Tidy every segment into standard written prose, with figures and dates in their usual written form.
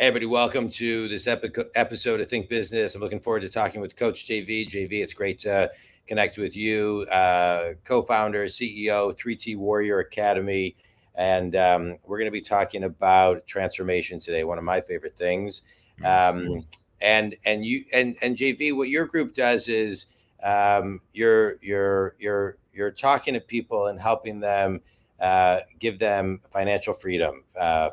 Hey, everybody, welcome to this episode of Think Business. I'm looking forward to talking with Coach JV. JV, it's great to connect with you, co-founder, CEO, 3T Warrior Academy. And we're going to be talking about transformation today, one of my favorite things. Yes. And JV, what your group does is you're talking to people and helping them give them financial freedom,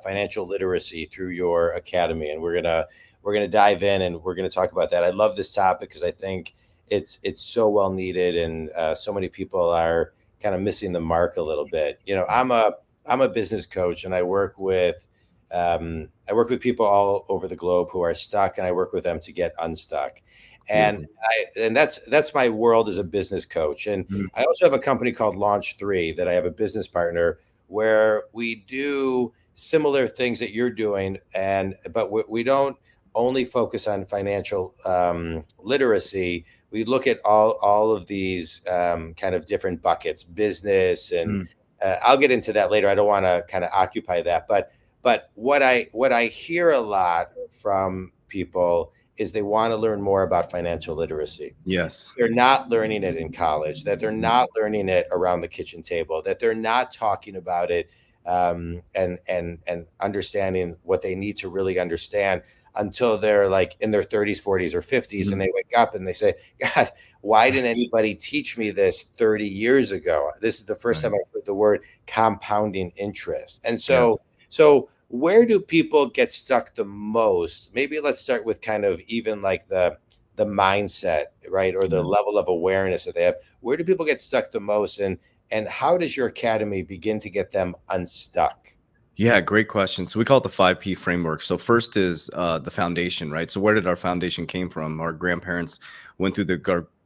financial literacy through your academy, and we're gonna dive in and we're gonna talk about that. I love this topic because I think it's so well needed, and so many people are kind of missing the mark a little bit. You know, I'm a business coach, and I work with people all over the globe who are stuck, and I work with them to get unstuck. And Beautiful. that's my world as a business coach. And Mhm. I also have a company called Launch 3 that I have a business partner where we do similar things that you're doing, but we don't only focus on financial literacy. We look at all of these kind of different buckets, business, and Mhm. I'll get into that later. I don't want to kind of occupy that, but what I hear a lot from people is they want to learn more about financial literacy. Yes. They're not learning it in college, that they're Mhm. not learning it around the kitchen table, that they're not talking about it and understanding what they need to really understand until they're like in their 30s, 40s, or 50s, and Mhm. they wake up and they say, God, why didn't anybody teach me this 30 years ago? This is the first Right. time I've heard the word compounding interest. And so Yes. so where do people get stuck the most? Maybe let's start with kind of even like the mindset, right? Or the Yeah. level of awareness that they have. Where do people get stuck the most? And how does your academy begin to get them unstuck? Yeah, great question. So we call it the 5P framework. So first is the foundation, right? So where did our foundation came from? Our grandparents went through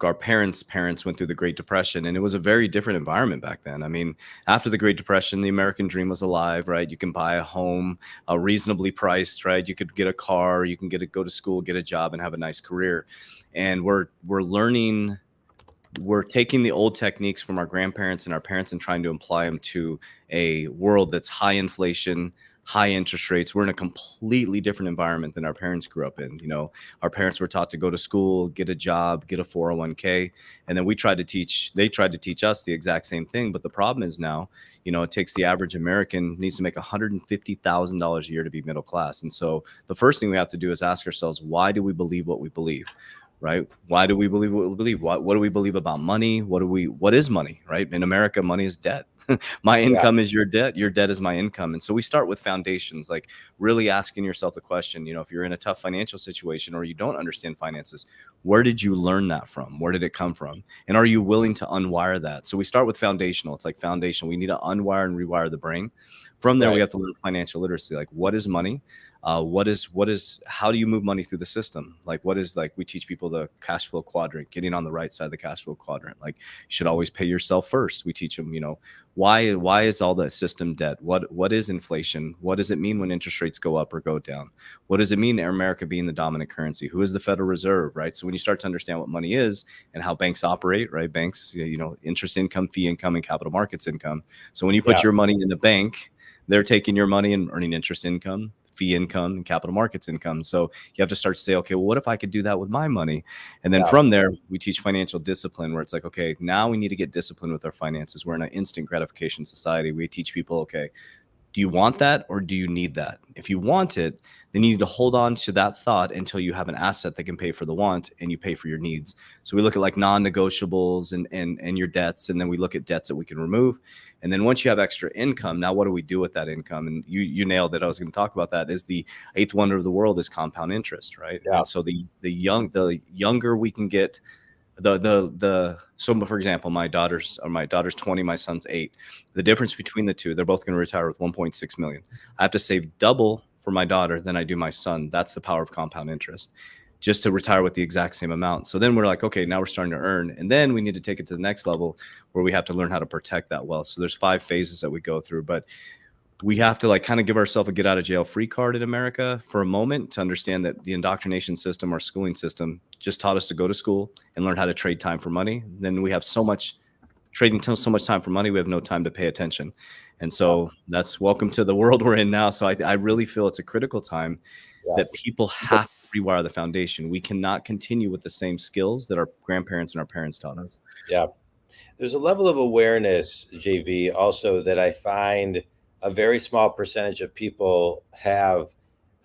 our parents went through the Great Depression, and it was a very different environment back then. I mean, after the Great Depression, the American dream was alive, right? You can buy a home, reasonably priced, right? You could get a car, you can go to school, get a job, and have a nice career. And we're taking the old techniques from our grandparents and our parents and trying to apply them to a world that's high inflation, high interest rates. We're in a completely different environment than our parents grew up in. Our parents were taught to go to school, get a job, get a 401k, and then they tried to teach us the exact same thing. But the problem is now, it takes the average American needs to make $150,000 a year to be middle class. And so the first thing we have to do is ask ourselves, why do we believe what we believe? Right? Why do we believe what we believe? What do we believe about money? What is money, right? In America, money is debt. My Yeah, income is your debt. Your debt is my income. And so we start with foundations, like really asking yourself the question, if you're in a tough financial situation or you don't understand finances, where did you learn that from? Where did it come from? And are you willing to unwire that? So we start with foundational. It's like foundation. We need to unwire and rewire the brain. From there, we right. have to learn financial literacy. Like, what is money? How do you move money through the system? Like we teach people the cash flow quadrant, getting on the right side of the cash flow quadrant. Like, you should always pay yourself first. We teach them, why is all the system debt? What is inflation? What does it mean when interest rates go up or go down? What does it mean America being the dominant currency? Who is the Federal Reserve, right? So when you start to understand what money is and how banks operate, right? Banks, interest income, fee income, and capital markets income. So when you put Yeah, your money in the bank, they're taking your money and earning interest income, fee income, and capital markets income. So you have to start to say, okay, well, what if I could do that with my money? And then yeah, from there, we teach financial discipline, where it's like, okay, now we need to get disciplined with our finances. We're in an instant gratification society. We teach people, okay, do you want that or do you need that? If you want it, then you need to hold on to that thought until you have an asset that can pay for the want and you pay for your needs. So we look at like non-negotiables and your debts, and then we look at debts that we can remove. And then once you have extra income, now what do we do with that income? And you nailed it. I was going to talk about that. Is the eighth wonder of the world is compound interest, right? yeah, And so the younger we can get, so for example, my daughter's 20, my son's 8. The difference between the two, they're both going to retire with 1.6 million. I have to save double for my daughter than I do my son. That's the power of compound interest, just to retire with the exact same amount. So then we're like, okay, now we're starting to earn, and then we need to take it to the next level where we have to learn how to protect that wealth. So there's 5 phases that we go through, but we have to like kind of give ourselves a get out of jail free card in America for a moment to understand that the indoctrination system, our schooling system, just taught us to go to school and learn how to trade time for money. Then we have so much time for money, we have no time to pay attention. And yeah, so that's welcome to the world we're in now. So I really feel it's a critical time. Yeah. that people have to rewire the foundation. We cannot continue with the same skills that our grandparents and our parents taught us. Yeah. There's a level of awareness, JV, also that I find a very small percentage of people have,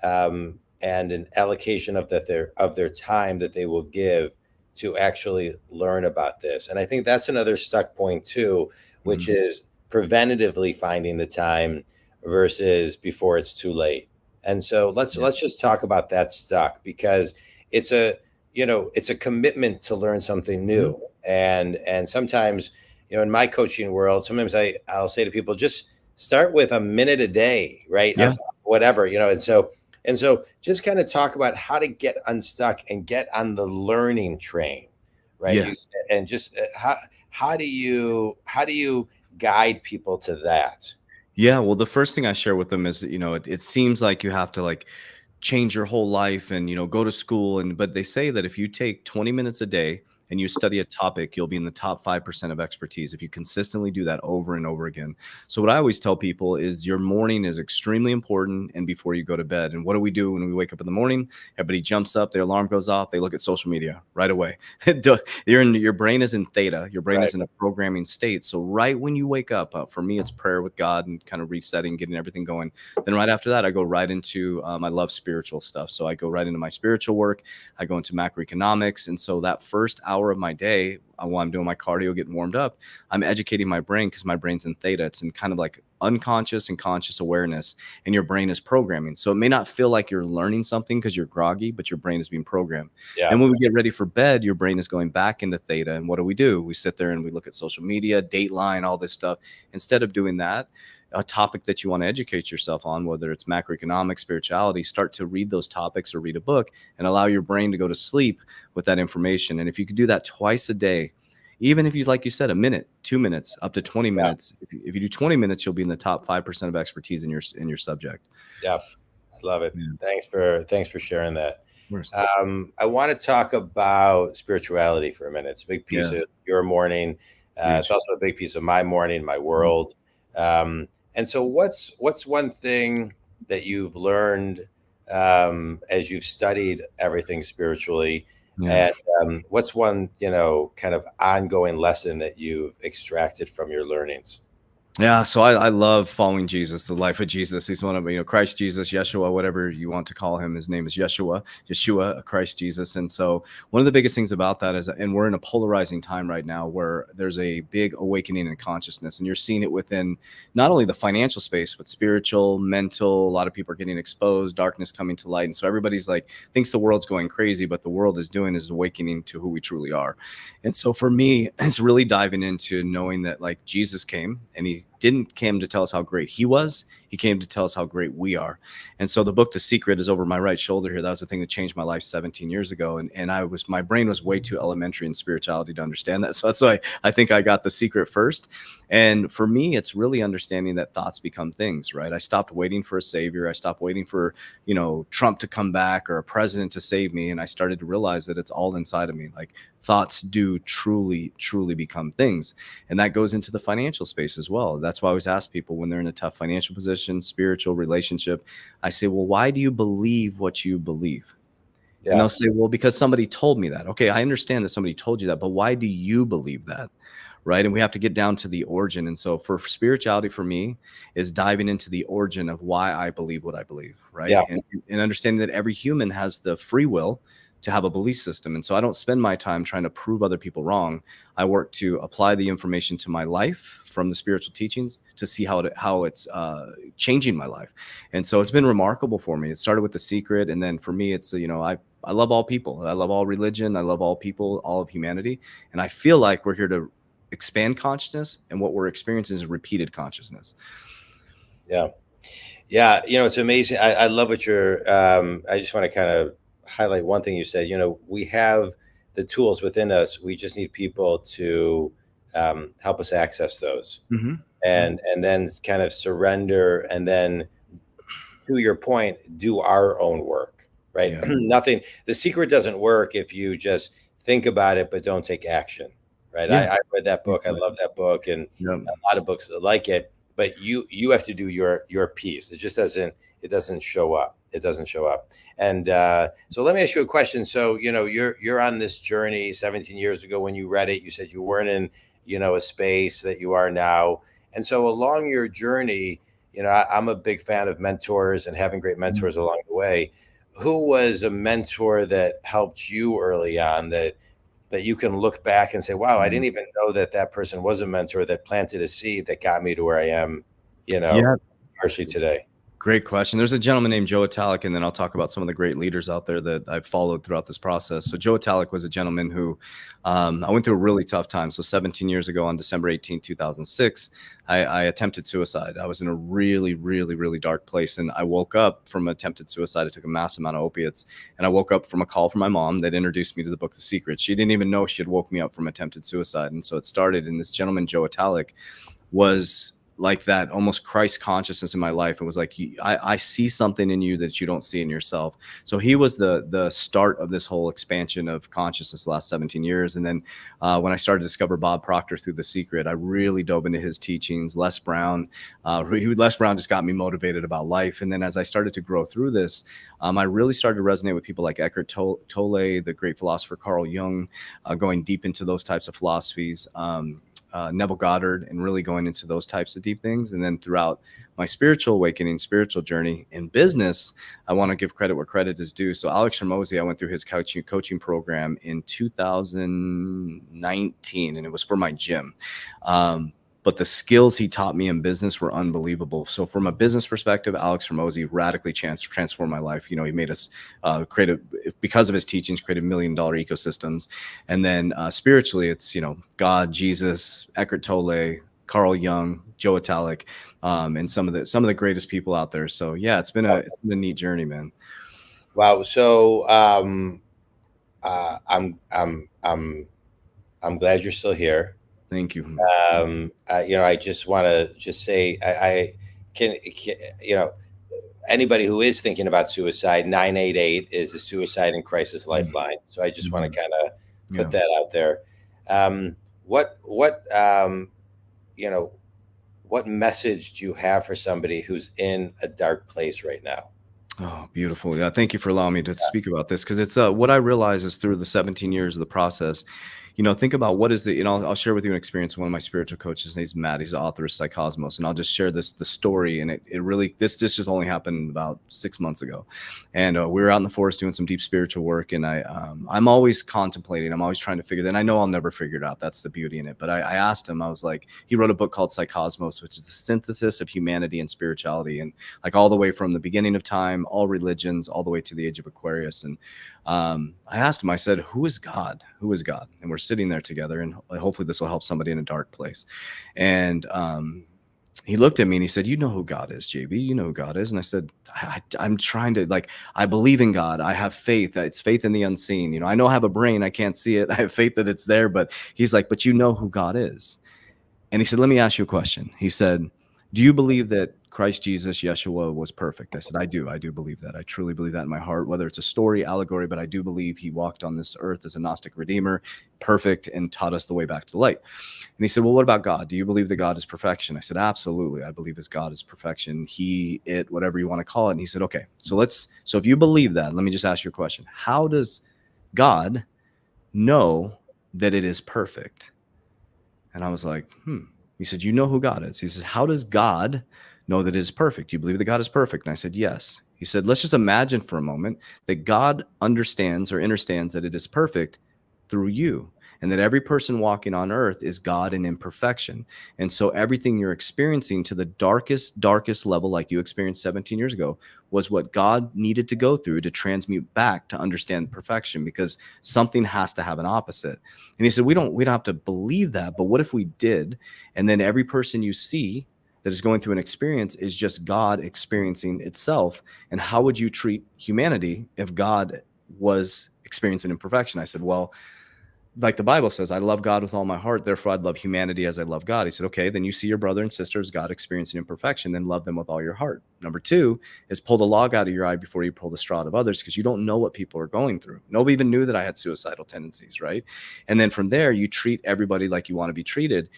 and an allocation of their time that they will give to actually learn about this. And I think that's another stuck point too, which Mhm. is preventatively finding the time versus before it's too late. And so Yeah. let's just talk about that stuck, because it's a, it's a commitment to learn something Mhm. new. And sometimes, in my coaching world, sometimes I'll say to people, just start with a minute a day, right? Yeah. Of whatever, and so just kind of talk about how to get unstuck and get on the learning train, right? You Yes. and just how do you guide people to that? Yeah, well, the first thing I share with them is, it seems like you have to like change your whole life and, go to school. But they say that if you take 20 minutes a day and you study a topic, you'll be in the top 5% of expertise if you consistently do that over and over again. So what I always tell people is your morning is extremely important, and before you go to bed. And what do we do when we wake up in the morning? Everybody jumps up, their alarm goes off, they look at social media right away. Your brain is in theta, your brain Right. is in a programming state. So right when you wake up, for me, it's prayer with God and kind of resetting, getting everything going. Then right after that, I go right into I love spiritual stuff. So I go right into my spiritual work. I go into macroeconomics. And so that first hour of my day, while I'm doing my cardio, getting warmed up, I'm educating my brain because my brain's in theta. It's in kind of like unconscious and conscious awareness, and your brain is programming. So it may not feel like you're learning something because you're groggy, but your brain is being programmed. Yeah. Then when we get ready for bed, your brain is going back into theta. And what do? We sit there and we look at social media, Dateline, all this stuff. Instead of doing that, a topic that you want to educate yourself on, whether it's macroeconomics, spirituality, start to read those topics or read a book and allow your brain to go to sleep with that information. And if you could do that twice a day, even if you, like you said, a minute, 2 minutes, up to 20 Yeah. minutes, if you do 20 minutes, you'll be in the top 5% of expertise in your subject. Yeah. I love it. Yeah. Thanks for sharing that. Of course. I want to talk about spirituality for a minute. It's a big piece of Yes. your morning. It's Huge. also a big piece of my morning, my Mhm. world. And so, what's one thing that you've learned, as you've studied everything spiritually, Yeah. and what's one kind of ongoing lesson that you've extracted from your learnings? Yeah, so I love following Jesus, the life of Jesus. He's one of, Christ Jesus, Yeshua, whatever you want to call him. His name is Yeshua, Christ Jesus. And so one of the biggest things about that is, and we're in a polarizing time right now where there's a big awakening in consciousness, and you're seeing it within not only the financial space, but spiritual, mental. A lot of people are getting exposed, darkness coming to light. And so everybody's like, thinks the world's going crazy, but the world is awakening to who we truly are. And so for me, it's really diving into knowing that like Jesus came and he didn't came to tell us how great he was. He came to tell us how great we are. And so the book, The Secret, is over my right shoulder here. That was the thing that changed my life 17 years ago. And my brain was way too elementary in spirituality to understand that. So that's why I think I got The Secret first. And for me, it's really understanding that thoughts become things, right? I stopped waiting for a savior. I stopped waiting for, Trump to come back or a president to save me. And I started to realize that it's all inside of me. Like thoughts do truly, truly become things. And that goes into the financial space as well. That's why I always ask people when they're in a tough financial position, spiritual relationship, I say, well, why do you believe what you believe? And Yeah. they'll say, well, because somebody told me that. Okay, I understand that somebody told you that, but why do you believe that? Right. And we have to get down to the origin. And so for spirituality, for me, is diving into the origin of why I believe what I believe. Right. Yeah. And understanding that every human has the free will to have a belief system. And so I don't spend my time trying to prove other people wrong. I work to apply the information to my life from the spiritual teachings to see how it's changing my life. And so it's been remarkable for me. It started with The Secret. And then for me, it's, I love all people. I love all religion. I love all people, all of humanity. And I feel like we're here to expand consciousness, and what we're experiencing is repeated consciousness. Yeah. Yeah. It's amazing. I love what I just want to kind of highlight one thing you said. We have the tools within us. We just need people to help us access those, Mm-hmm. and then kind of surrender, and then, to your point, do our own work, right? Yeah. Nothing, the secret doesn't work if you just think about it but don't take action, right? Yeah. I read that book. I love that book, and Yeah. a lot of books like it. But you have to do your piece. It just doesn't it doesn't show up. It doesn't show up. And so let me ask you a question. So, you're on this journey 17 years ago when you read it. You said you weren't in, a space that you are now. And so along your journey, I'm a big fan of mentors and having great mentors along the way. Who was a mentor that helped you early on that you can look back and say, wow, I didn't even know that person was a mentor that planted a seed that got me to where I am, Yeah. partially today? Great question. There's a gentleman named Joe Italic, and then I'll talk about some of the great leaders out there that I've followed throughout this process. So Joe Italic was a gentleman who I went through a really tough time. So 17 years ago on December 18, 2006, I attempted suicide. I was in a really, really, really dark place. And I woke up from attempted suicide. I took a massive amount of opiates. And I woke up from a call from my mom that introduced me to the book, The Secret. She didn't even know she had woke me up from attempted suicide. And so it started. And this gentleman, Joe Italic, was like that almost Christ consciousness in my life. It was like, I see something in you that you don't see in yourself. So he was the start of this whole expansion of consciousness the last 17 years. And then when I started to discover Bob Proctor through The Secret, I really dove into his teachings. Les Brown just got me motivated about life. And then as I started to grow through this, I really started to resonate with people like Eckhart Tolle, the great philosopher Carl Jung, going deep into those types of philosophies. Neville Goddard, and really going into those types of deep things. And then throughout my spiritual awakening, spiritual journey in business, I want to give credit where credit is due. So Alex Hormozi, I went through his coaching program in 2019, and it was for my gym. But the skills he taught me in business were unbelievable. So from a business perspective, Alex Hormozi radically transformed my life. He made us because of his teachings, created $1 million ecosystems. And then spiritually, it's, God, Jesus, Eckhart Tolle, Carl Jung, Joe Italic, and some of the greatest people out there. So yeah, it's been a neat journey, man. Wow. So I'm glad you're still here. Thank you. I just want to say I can anybody who is thinking about suicide, 988 is a suicide and crisis lifeline. So I just want to kind of put that out there. What message do you have for somebody who's in a dark place right now? Oh, beautiful. Yeah. Thank you for allowing me to speak about this, because it's what I realize is through the 17 years of the process, think about what is I'll share with you an experience. One of my spiritual coaches, his name's Matt. He's the author of Psychosmos. And I'll just share the story. And it really, this just only happened about 6 months ago. And we were out in the forest doing some deep spiritual work. And I'm always contemplating. I'm always trying to figure that. And I know I'll never figure it out. That's the beauty in it. But I asked him, I was like, he wrote a book called Psychosmos, which is the synthesis of humanity and spirituality. And like all the way from the beginning of time, all religions, all the way to the age of Aquarius. And I asked him, I said, who is God? Who is God? And we're sitting there together, and hopefully this will help somebody in a dark place. And he looked at me and he said, you know who God is, JB, you know who God is. And I said, I'm trying to, I believe in God. I have faith. It's faith in the unseen. I know I have a brain. I can't see it. I have faith that it's there, but he's like, but you know who God is. And he said, let me ask you a question. He said, do you believe that Christ Jesus, Yeshua, was perfect? I said, I do believe that. I truly believe that in my heart, whether it's a story, allegory, but I do believe he walked on this earth as a Gnostic redeemer, perfect, and taught us the way back to the light. And he said, well, what about God? Do you believe that God is perfection? I said, absolutely. I believe his God is perfection. He, it, whatever you want to call it. And he said, okay, so if you believe that, let me just ask you a question. How does God know that it is perfect? And I was like, He said, you know who God is. He said, how does God know that it is perfect? You believe that God is perfect? And I said, yes. He said, let's just imagine for a moment that God understands or understands that it is perfect through you, and that every person walking on earth is God in imperfection. And so everything you're experiencing to the darkest level, like you experienced 17 years ago, was what God needed to go through to transmute back to understand perfection, because something has to have an opposite. And he said, we don't have to believe that, but what if we did? And then every person you see that is going through an experience is just God experiencing itself. And how would you treat humanity if God was experiencing imperfection? I said, well, like the Bible says, I love God with all my heart, therefore I'd love humanity as I love God. He said, okay, then you see your brother and sister as God experiencing imperfection, then love them with all your heart. Number two is pull the log out of your eye before you pull the straw out of others, because you don't know what people are going through. Nobody even knew that I had suicidal tendencies, right? And then from there, you treat everybody like you want to be treated,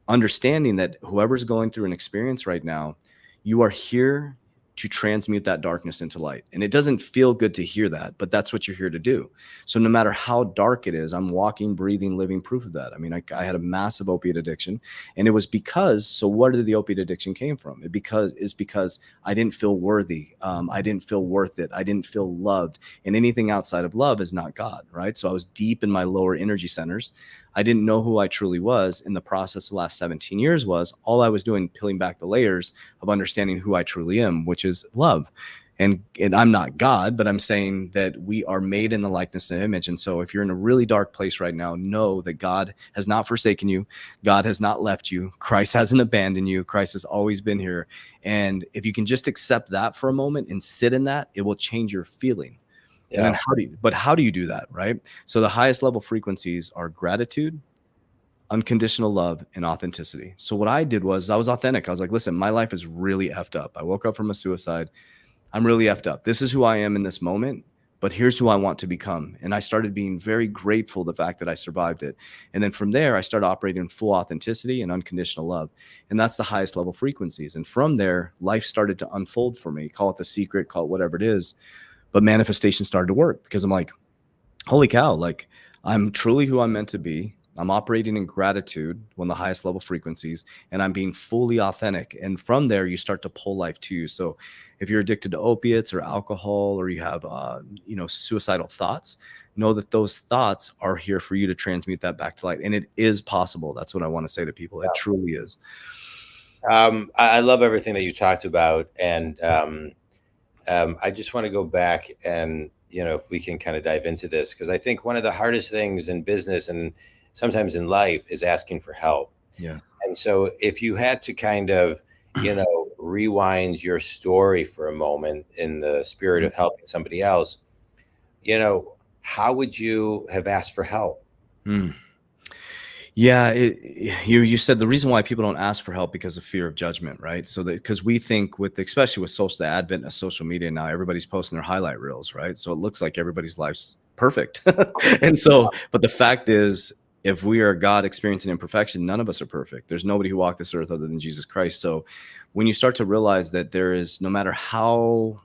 understanding that whoever's going through an experience right now, you are here to transmute that darkness into light. And it doesn't feel good to hear that, but that's what you're here to do. So no matter how dark it is, I'm walking, breathing, living proof of that. I mean, I had a massive opiate addiction, and it was because, so where did the opiate addiction came from? It's because I didn't feel worthy. I didn't feel worth it. I didn't feel loved, and anything outside of love is not God, right? So I was deep in my lower energy centers. I didn't know who I truly was. In the process the last 17 years was all I was doing, peeling back the layers of understanding who I truly am, which is love. And I'm not God, but I'm saying that we are made in the likeness and image. And so if you're in a really dark place right now, know that God has not forsaken you. God has not left you. Christ hasn't abandoned you. Christ has always been here. And if you can just accept that for a moment and sit in that, it will change your feeling. And then how do you do that, right? So the highest level frequencies are gratitude, unconditional love, and authenticity. So what I did was I was authentic. I was like, listen, my life is really effed up. I woke up from a suicide. I'm really effed up. This is who I am in this moment, but here's who I want to become. And I started being very grateful the fact that I survived it. And then from there, I started operating in full authenticity and unconditional love. And that's the highest level frequencies. And from there, life started to unfold for me. Call it the secret, call it whatever it is. But manifestation started to work because I'm like, holy cow, like I'm truly who I'm meant to be. I'm operating in gratitude, one of the highest level frequencies, and I'm being fully authentic. And from there, you start to pull life to you. So if you're addicted to opiates or alcohol, or you have, suicidal thoughts, know that those thoughts are here for you to transmute that back to light. And it is possible. That's what I want to say to people. It truly is. I love everything that you talked about. And I just want to go back and, if we can kind of dive into this, because I think one of the hardest things in business and sometimes in life is asking for help. Yeah. And so if you had to kind of, rewind your story for a moment in the spirit of helping somebody else, how would you have asked for help? Yeah, you said the reason why people don't ask for help because of fear of judgment, right? So that because we think especially with the advent of social media now, everybody's posting their highlight reels, right? So it looks like everybody's life's perfect. And so, but the fact is, if we are God experiencing imperfection, none of us are perfect. There's nobody who walked this earth other than Jesus Christ. So when you start to realize that there is, no matter how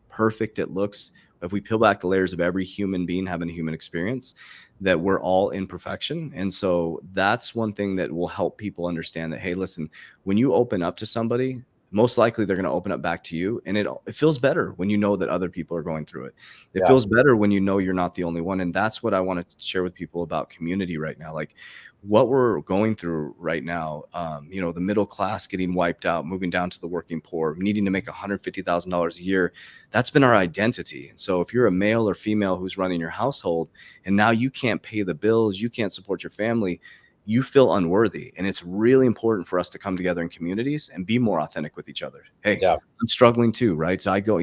perfect it looks, if we peel back the layers of every human being having a human experience, that we're all imperfection. And so that's one thing that will help people understand that, hey, listen, when you open up to somebody, most likely they're going to open up back to you. And it feels better when you know that other people are going through it. It feels better when you know you're not the only one. And that's what I want to share with people about community right now. Like what we're going through right now, the middle class getting wiped out, moving down to the working poor, needing to make $150,000 a year. That's been our identity. And so if you're a male or female who's running your household and now you can't pay the bills, you can't support your family, you feel unworthy. And it's really important for us to come together in communities and be more authentic with each other. Hey, I'm struggling too, right? So I go,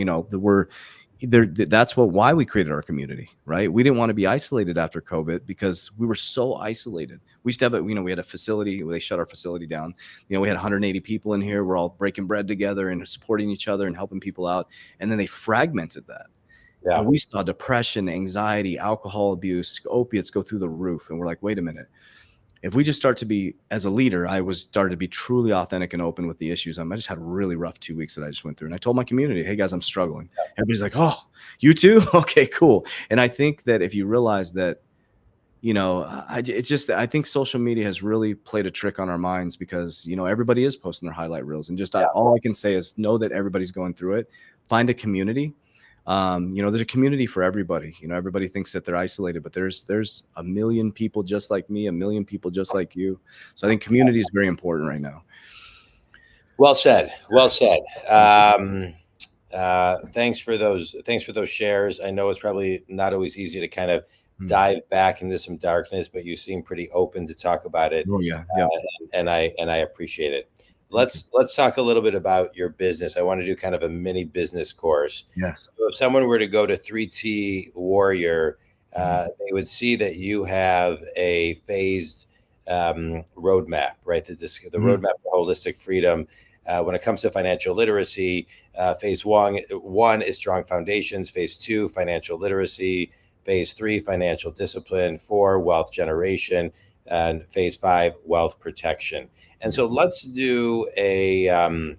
that's why we created our community, right? We didn't want to be isolated after COVID because we were so isolated. We used to have we had a facility where they shut our facility down. We had 180 people in here. We're all breaking bread together and supporting each other and helping people out. And then they fragmented that. Yeah. And we saw depression, anxiety, alcohol abuse, opiates go through the roof. And we're like, wait a minute. If we just start to be, as a leader, started to be truly authentic and open with the issues. I just had a really rough 2 weeks that I just went through. And I told my community, hey guys, I'm struggling. Everybody's like, oh, you too? Okay, cool. And I think that if you realize that, I think social media has really played a trick on our minds because, everybody is posting their highlight reels. And all I can say is know that everybody's going through it. Find a community. There's a community for everybody. Everybody thinks that they're isolated, but there's a million people just like me, a million people just like you. So I think community is very important right now. Well said. Well said. Thanks for those shares. I know it's probably not always easy to kind of dive back into some darkness, but you seem pretty open to talk about it. Oh yeah. And I appreciate it. Let's talk a little bit about your business. I want to do kind of a mini business course. Yes. So if someone were to go to 3T Warrior, they would see that you have a phased roadmap, right? The roadmap for holistic freedom. When it comes to financial literacy, phase one is strong foundations. Phase 2, financial literacy. Phase 3, financial discipline. 4, wealth generation. And phase 5, wealth protection. And so let's do a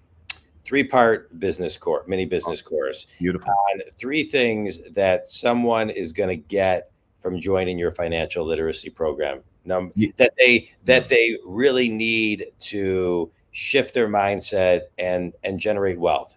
three-part business course, mini business course Beautiful. on three things that someone is going to get from joining your financial literacy program. That they really need to shift their mindset and generate wealth.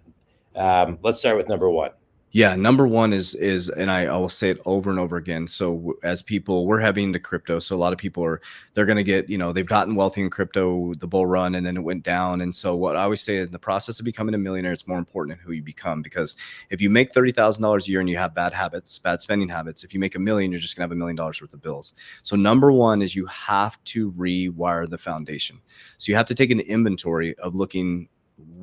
Let's start with number one. Yeah, number one is, and I will say it over and over again. So as people, we're heavy into crypto. So a lot of people they're going to get, they've gotten wealthy in crypto, the bull run, and then it went down. And so what I always say in the process of becoming a millionaire, it's more important in who you become, because if you make $30,000 a year and you have bad habits, bad spending habits, if you make $1 million, you're just gonna have $1 million worth of bills. So number one is you have to rewire the foundation. So you have to take an inventory of looking,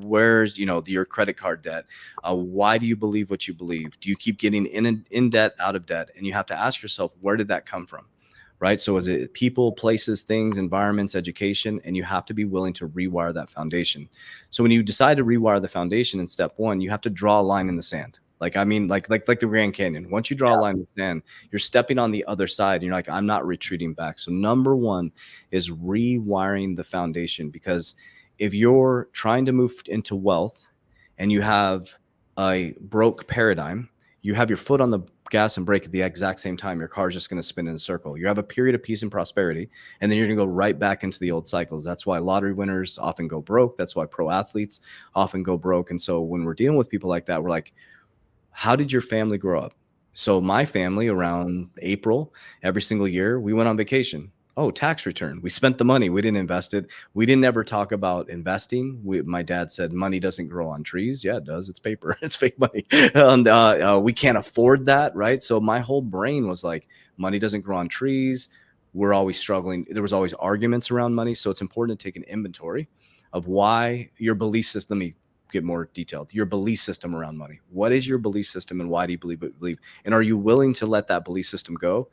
where's your credit card debt, why do you believe what you believe, do you keep getting in debt, out of debt, and you have to ask yourself, where did that come from, right? So is it people, places, things, environments, education? And you have to be willing to rewire that foundation. So when you decide to rewire the foundation in step one, you have to draw a line in the sand. Like the Grand Canyon. Once you draw a line in the sand, you're stepping on the other side and you're like, I'm not retreating back. So number one is rewiring the foundation, because if you're trying to move into wealth and you have a broke paradigm, you have your foot on the gas and brake at the exact same time, your car's just going to spin in a circle. You have a period of peace and prosperity, and then you're going to go right back into the old cycles. That's why lottery winners often go broke. That's why pro athletes often go broke. And so when we're dealing with people like that, we're like, how did your family grow up? So my family, around April, every single year, we went on vacation. Oh, tax return. We spent the money. We didn't invest it. We didn't ever talk about investing. My dad said money doesn't grow on trees. Yeah, it does. It's paper. It's fake money. We can't afford that, right? So my whole brain was like, money doesn't grow on trees. We're always struggling. There was always arguments around money. So it's important to take an inventory of why your belief system. Let me get more detailed. Your belief system around money. What is your belief system, and why do you believe what you believe? And are you willing to let that belief system go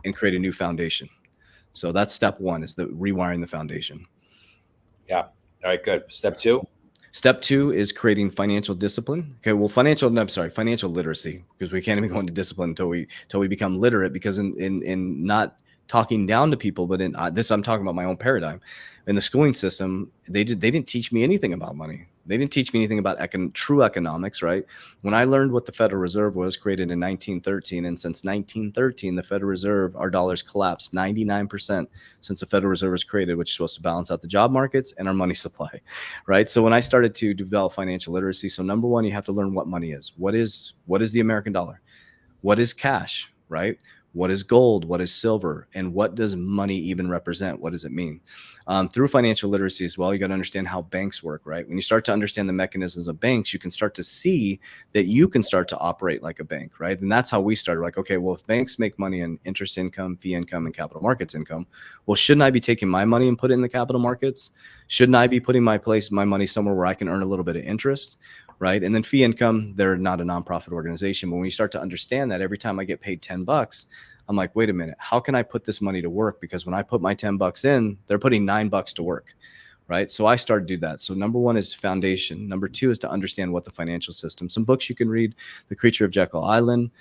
and create a new foundation? So that's step one, is the rewiring the foundation. Yeah. All right, good. Step two. Step two is creating financial discipline. Okay. Well, financial literacy, because we can't even go into discipline until we become literate, because in not talking down to people, but in this, I'm talking about my own paradigm. In the schooling system, they didn't teach me anything about money. They didn't teach me anything about true economics, right? When I learned what the Federal Reserve was, created in 1913, and since 1913, the Federal Reserve, our dollars collapsed 99% since the Federal Reserve was created, which is supposed to balance out the job markets and our money supply, right? So when I started to develop financial literacy, so number one, you have to learn what money is. What is the American dollar? What is cash, right? What is gold? What is silver? And what does money even represent? What does it mean? Through financial literacy as well, you got to understand how banks work, right? When you start to understand the mechanisms of banks, you can start to see that you can start to operate like a bank, right? And that's how we started. Like, okay, well, if banks make money in interest income, fee income, and capital markets income, well, shouldn't I be taking my money and put it in the capital markets? Shouldn't I be putting my money somewhere where I can earn a little bit of interest? Right. And then fee income, they're not a nonprofit organization. But when you start to understand that, every time I get paid $10, I'm like, wait a minute, how can I put this money to work? Because when I put my $10 in, they're putting $9 to work. Right. So I started to do that. So number one is foundation. Number two is to understand what the financial system. Some books you can read: The Creature of Jekyll Island,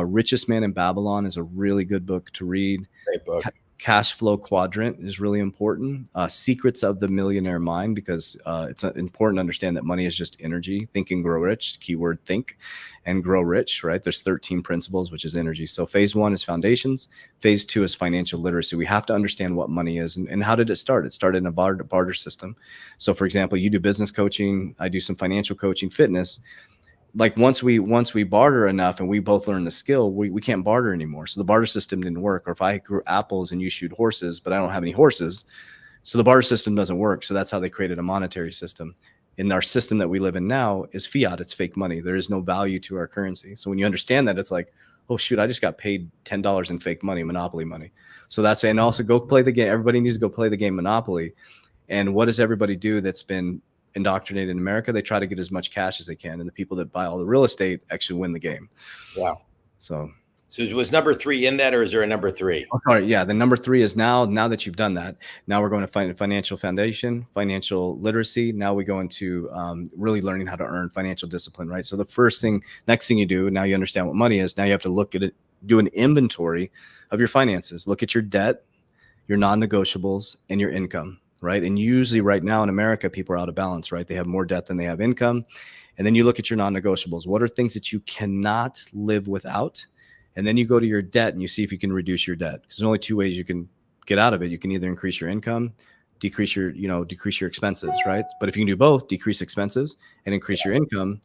Richest Man in Babylon is a really good book to read. Great book. Cash flow quadrant is really important. Secrets of the Millionaire Mind, because it's important to understand that money is just energy. Think and grow rich. Keyword think and grow rich, right? There's 13 principles, which is energy. So phase one is foundations. Phase two is financial literacy. We have to understand what money is and how did it start? It started in a barter system. So for example, you do business coaching, I do some financial coaching, fitness. Like once we barter enough and we both learn the skill, we can't barter anymore. So the barter system didn't work. Or if I grew apples and you shoot horses, but I don't have any horses, so the barter system doesn't work. So that's how they created a monetary system. In our system that we live in now is fiat. It's fake money. There is no value to our currency. So when you understand that, it's like, oh shoot, I just got paid $10 in fake money, monopoly money. So that's, and also go play the game. Everybody needs to go play the game Monopoly. And what does everybody do that's been indoctrinated in America? They try to get as much cash as they can, and the people that buy all the real estate actually win the game. Wow. So was number three in that, or is there a number three? Oh, sorry. Yeah. The number three is now that you've done that, now we're going to find a financial foundation, financial literacy. Now we go into really learning how to earn financial discipline, right? So the next thing you do, now you understand what money is. Now you have to look at it, do an inventory of your finances, look at your debt, your non-negotiables, and your income. right? And usually right now in America, people are out of balance, right? They have more debt than they have income. And then you look at your non-negotiables. What are things that you cannot live without? And then you go to your debt and you see if you can reduce your debt. Because there's only two ways you can get out of it. You can either increase your income, decrease your expenses, right? But if you can do both, decrease expenses and increase your income,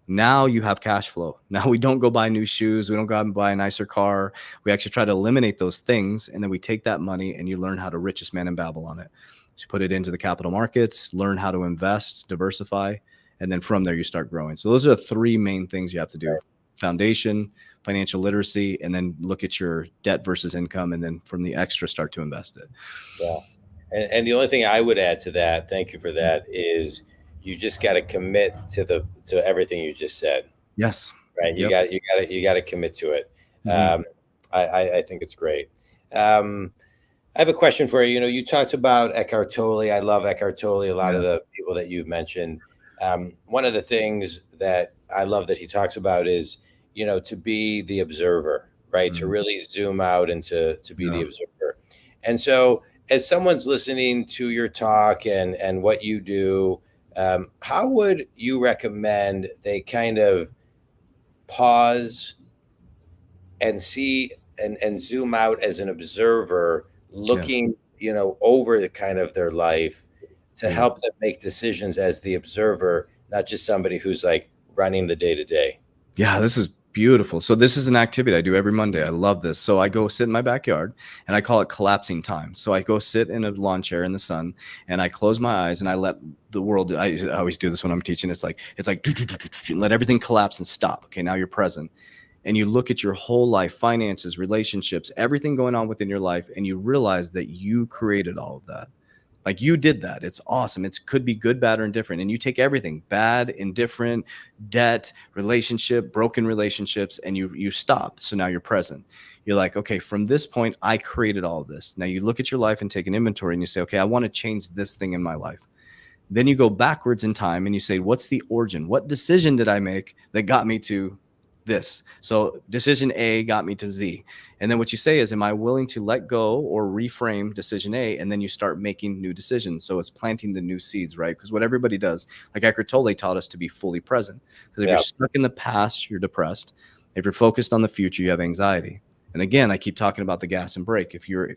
now you have cash flow. Now we don't go buy new shoes. We don't go out and buy a nicer car. We actually try to eliminate those things. And then we take that money and you learn how to richest man in Babel on it. So you put it into the capital markets, learn how to invest, diversify. And then from there, you start growing. So those are the three main things you have to do: foundation, financial literacy, and then look at your debt versus income. And then from the extra, start to invest it. Yeah. And the only thing I would add to that, thank you for that, is you just got to commit to everything you just said. Yes. Right. You Yep. got to commit to it. Mm-hmm. I think it's great. I have a question for you. You know, you talked about Eckhart Tolle. I love Eckhart Tolle. A lot of the people that you've mentioned. One of the things that I love that he talks about is, you know, to be the observer, right? To really zoom out and to be the observer. And so as someone's listening to your talk and what you do, how would you recommend they kind of pause and see and zoom out as an observer, looking, you know, over the kind of their life to help them make decisions as the observer, not just somebody who's like running the day to day? Yeah, this is beautiful. So this is an activity I do every Monday. I love this. So I go sit in my backyard and I call it collapsing time. So I go sit in a lawn chair in the sun and I close my eyes and I let the world, I always do this when I'm teaching. It's like let everything collapse and stop. Okay, now you're present. And you look at your whole life, finances, relationships, everything going on within your life, and you realize that you created all of that. Like you did that. It's awesome. It could be good, bad, or indifferent. And you take everything, bad, indifferent, debt, relationship, broken relationships, and you stop. So now you're present. You're like, okay, from this point, I created all of this. Now you look at your life and take an inventory and you say, okay, I want to change this thing in my life. Then you go backwards in time and you say, what's the origin? What decision did I make that got me to this? So decision A got me to Z. And then what you say is, am I willing to let go or reframe decision A? And then you start making new decisions. So it's planting the new seeds, right? Because what everybody does, like Eckhart Tolle taught us to be fully present. Because if you're stuck in the past, you're depressed. If you're focused on the future, you have anxiety. And again, I keep talking about the gas and brake. If you're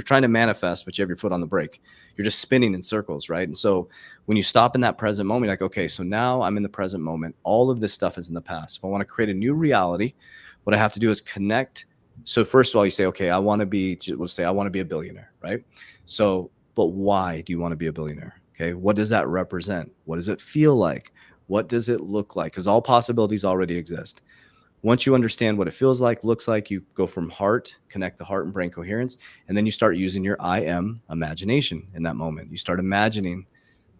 trying to manifest, but you have your foot on the brake, you're just spinning in circles, right? And so when you stop in that present moment, like, okay, so now I'm in the present moment. All of this stuff is in the past. If I want to create a new reality, what I have to do is connect. So first of all, you say, okay, I want to be a billionaire, right? So, but why do you want to be a billionaire? Okay, what does that represent? What does it feel like? What does it look like? Because all possibilities already exist. Once you understand what it feels like, looks like, you go from heart, connect the heart and brain coherence, and then you start using your I am imagination in that moment. You start imagining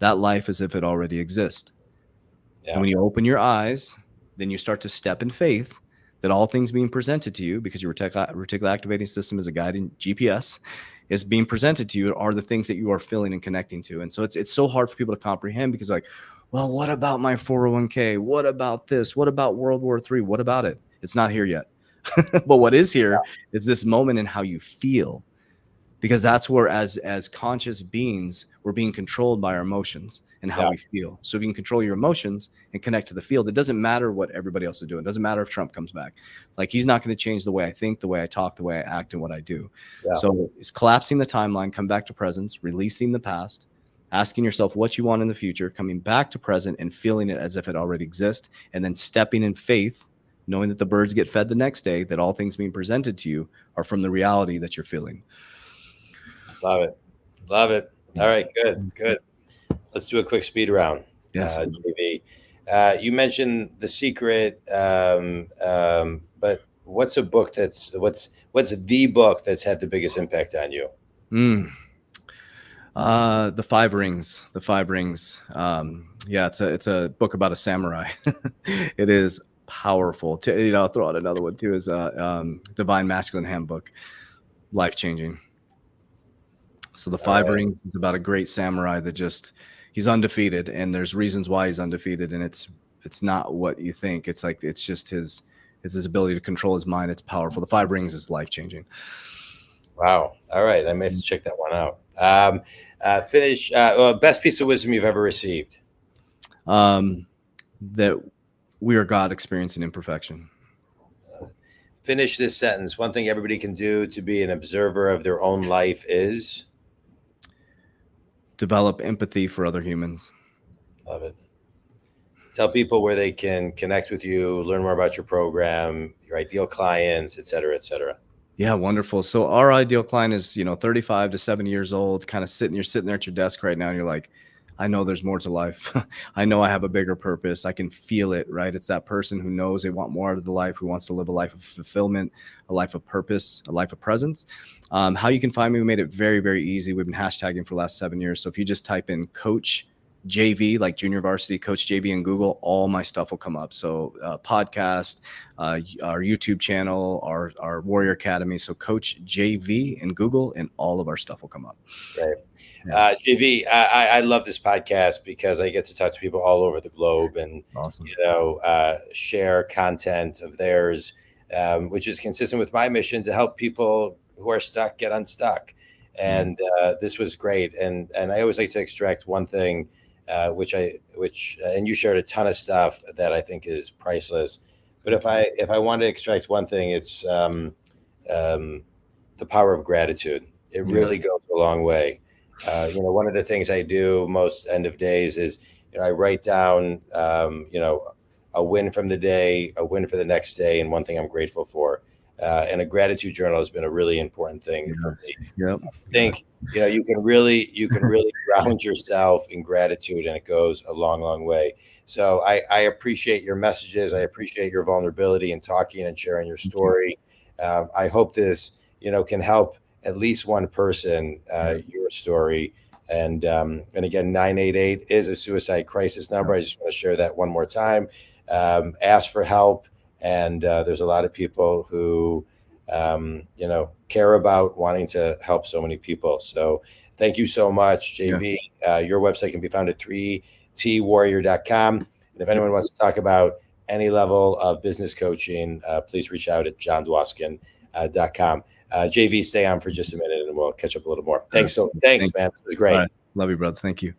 that life as if it already exists. And when you open your eyes, then you start to step in faith that all things being presented to you, because your reticular activating system is a guiding GPS, is being presented to you are the things that you are feeling and connecting to. And so it's so hard for people to comprehend because like, well, what about my 401k? What about this? What about World War III? What about it? It's not here yet. But what is here is this moment and how you feel, because that's where as conscious beings, we're being controlled by our emotions and how we feel. So if you can control your emotions and connect to the field, it doesn't matter what everybody else is doing. It doesn't matter if Trump comes back. Like he's not going to change the way I think, the way I talk, the way I act, and what I do. So it's collapsing the timeline, come back to presence, releasing the past, asking yourself what you want in the future, coming back to present and feeling it as if it already exists, and then stepping in faith, knowing that the birds get fed the next day, that all things being presented to you are from the reality that you're feeling. Love it. Love it. All right, good. Let's do a quick speed round. Yes. JV. You mentioned The Secret, but what's the book that's had the biggest impact on you? The Five Rings. Yeah, it's a book about a samurai. It is powerful. I'll throw out another one too, is Divine Masculine Handbook. Life-changing. So the Five Rings is about a great samurai that he's undefeated, and there's reasons why he's undefeated, and it's not what you think. It's like it's just his ability to control his mind. It's powerful. The Five Rings is life-changing. Wow. All right. I may have to check that one out. Finish. Best piece of wisdom you've ever received. That we are God experiencing imperfection. Finish this sentence. One thing everybody can do to be an observer of their own life is develop empathy for other humans. Love it. Tell people where they can connect with you, learn more about your program, your ideal clients, et cetera, et cetera. Yeah, wonderful. So our ideal client is, 35 to 70 years old, kind of you're sitting there at your desk right now and you're like, I know there's more to life. I know I have a bigger purpose. I can feel it, right? It's that person who knows they want more out of the life, who wants to live a life of fulfillment, a life of purpose, a life of presence. How you can find me, we made it very, very easy. We've been hashtagging for the last 7 years. So if you just type in Coach JV, like junior varsity Coach JV in Google, all my stuff will come up. So podcast, our YouTube channel, our Warrior Academy. So Coach JV in Google, and all of our stuff will come up. Right. JV, I love this podcast because I get to talk to people all over the globe and, awesome. Share content of theirs, which is consistent with my mission to help people who are stuck get unstuck. And this was great. And I always like to extract one thing, which and you shared a ton of stuff that I think is priceless. But if I want to extract one thing, it's the power of gratitude. It really goes a long way. One of the things I do most end of days is, I write down, a win from the day, a win for the next day, and one thing I'm grateful for. And a gratitude journal has been a really important thing for me. Yep. I think, you can really ground yourself in gratitude, and it goes a long, long way. So I appreciate your messages. I appreciate your vulnerability in talking and sharing your story. I hope this, can help at least one person, your story. And again, 988 is a suicide crisis number. I just want to share that one more time. Ask for help. And there's a lot of people who, care about wanting to help so many people. So thank you so much, JV. Your website can be found at 3twarrior.com. And if anyone wants to talk about any level of business coaching, please reach out at jondwoskin.com. JV, stay on for just a minute and we'll catch up a little more. Thanks, man. This was great. Right. Love you, brother. Thank you.